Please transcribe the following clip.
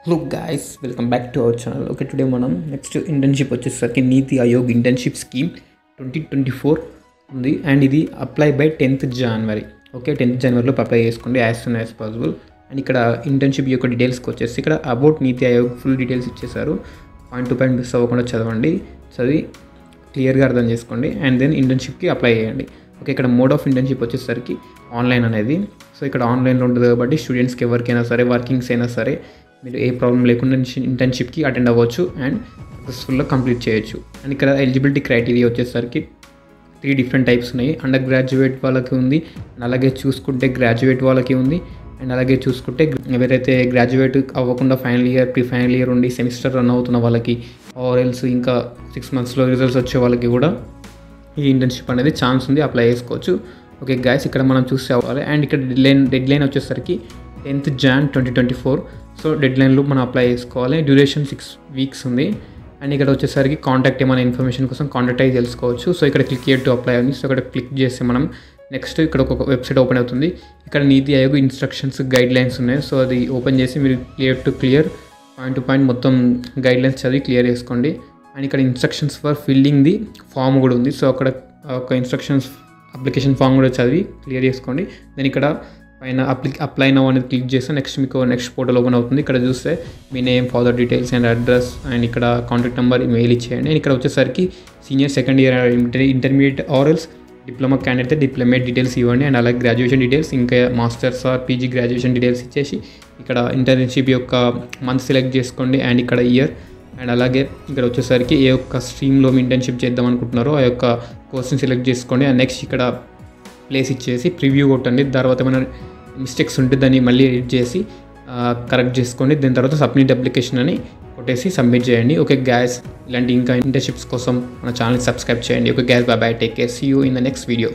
Hello guys, welcome back to our channel. Okay, today మనం next internship వచ్చేసరికి NITI Aayog internship scheme 2024 ఉంది. And ఇది apply by 10th January. Okay, 10th Januaryలో apply చేసుకోండి as soon as possible. And ఇక్కడ internship యొక్క డీటెయిల్స్కి వచ్చేసి ఇక్కడ about NITI Aayog full details ఇచ్చేసారు. పాయింట్ టు పాయింట్ మిస్ అవ్వకుండా చదివి క్లియర్గా అర్థం చేసుకోండి. అండ్ దెన్ ఇంటర్న్షిప్కి అప్లై చేయండి. ఓకే, ఇక్కడ మోడ్ ఆఫ్ ఇంటర్న్షిప్ వచ్చేసరికి ఆన్లైన్ అనేది. సో ఇక్కడ ఆన్లైన్లో ఉంటుంది కాబట్టి స్టూడెంట్స్కి ఎవరికైనా సరే, వర్కింగ్స్ అయినా సరే మీరు ఏ ప్రాబ్లం లేకుండా ఇంటర్న్షిప్కి అటెండ్ అవ్వచ్చు అండ్ సక్సెస్ఫుల్గా కంప్లీట్ చేయొచ్చు. అండ్ ఇక్కడ ఎలిజిబిలిటీ క్రైటీరియా వచ్చేసరికి 3 డిఫరెంట్ టైప్స్ ఉన్నాయి. అండర్ గ్రాడ్యుయేట్ వాళ్ళకి ఉంది, అండ్ అలాగే చూసుకుంటే గ్రాడ్యుయేట్ వాళ్ళకి ఉంది, అండ్ అలాగే చూసుకుంటే ఎవరైతే గ్రాడ్యుయేట్ అవ్వకుండా final year, pre final year ఉండి సెమిస్టర్ రన్ అవుతున్న వాళ్ళకి, ఆర్ ఎల్స్ ఇంకా 6 monthsలో రిజల్ట్స్ వచ్చే వాళ్ళకి కూడా ఈ ఇంటర్న్షిప్ అనేది ఛాన్స్ ఉంది, అప్లై చేసుకోవచ్చు. ఓకే గైస్, ఇక్కడ మనం చూసి అవ్వాలి. అండ్ ఇక్కడ డెడ్ లైన్ వచ్చేసరికి 10th Jan 2024. సో డెడ్ లైన్లో మనం అప్లై చేసుకోవాలి. డ్యూరేషన్ 6 weeks ఉంది. అండ్ ఇక్కడ వచ్చేసరికి కాంటాక్ట్ ఏమైనా ఇన్ఫర్మేషన్ కోసం కాంటాక్ట్ అయ్యి తెలుసుకోవచ్చు. సో ఇక్కడ క్లిక్ టు అప్లై ఉంది. సో ఇక్కడ క్లిక్ చేస్తే మనం నెక్స్ట్ ఇక్కడ ఒక వెబ్సైట్ ఓపెన్ అవుతుంది. ఇక్కడ NITI Aayog instructions guidelines ఉన్నాయి. సో అది ఓపెన్ చేసి మీరు క్లియర్ పాయింట్ టు పాయింట్ మొత్తం గైడ్ లైన్స్ చదివి క్లియర్ చేసుకోండి. అండ్ ఇక్కడ instructions for filling the form కూడా ఉంది. సో అక్కడ ఒక ఇన్స్ట్రక్షన్స్ అప్లికేషన్ ఫామ్ కూడా చదివి క్లియర్ చేసుకోండి. దెన్ ఇక్కడ పైన అప్లై నౌ అనేది క్లిక్ చేస్తే నెక్స్ట్ పోర్టల్ ఓపెన్ అవుతుంది. ఇక్కడ చూస్తే మీ name, father details and address, and ఇక్కడ కాంటాక్ట్ నెంబర్, మెయిల్ ఇచ్చేయండి. అండ్ ఇక్కడ వచ్చేసరికి senior, second year, intermediate or else diploma candidate diplomate details ఇవ్వండి. అండ్ అలాగే గ్రాడ్యుయేషన్ డీటెయిల్స్, ఇంకా masters or PG graduation details ఇచ్చేసి ఇక్కడ ఇంటర్న్షిప్ యొక్క మంత్ సెలెక్ట్ చేసుకోండి. అండ్ ఇక్కడ ఇయర్, అండ్ అలాగే ఇక్కడ వచ్చేసరికి ఏ ఒక్క స్ట్రీమ్లో మీ ఇంటర్న్షిప్ చేద్దాం అనుకుంటున్నారో ఆ యొక్క కోర్స్ని సెలెక్ట్ చేసుకోండి. అండ్ నెక్స్ట్ ఇక్కడ ప్లేస్ ఇచ్చేసి ప్రివ్యూ కొట్టండి. తర్వాత ఏమైనా మిస్టేక్స్ ఉంటే దాన్ని మళ్ళీ ఎడిట్ చేసి కరెక్ట్ చేసుకోండి. దాని తర్వాత సబ్మిట్ అప్లికేషన్ అని కొట్టేసి సబ్మిట్ చేయండి. ఓకే గ్యాస్, ఇలాంటి ఇంకా ఇంటర్న్షిప్స్ కోసం మన ఛానల్ని సబ్స్క్రైబ్ చేయండి. Okay guys, bye, take care, see you in the next video.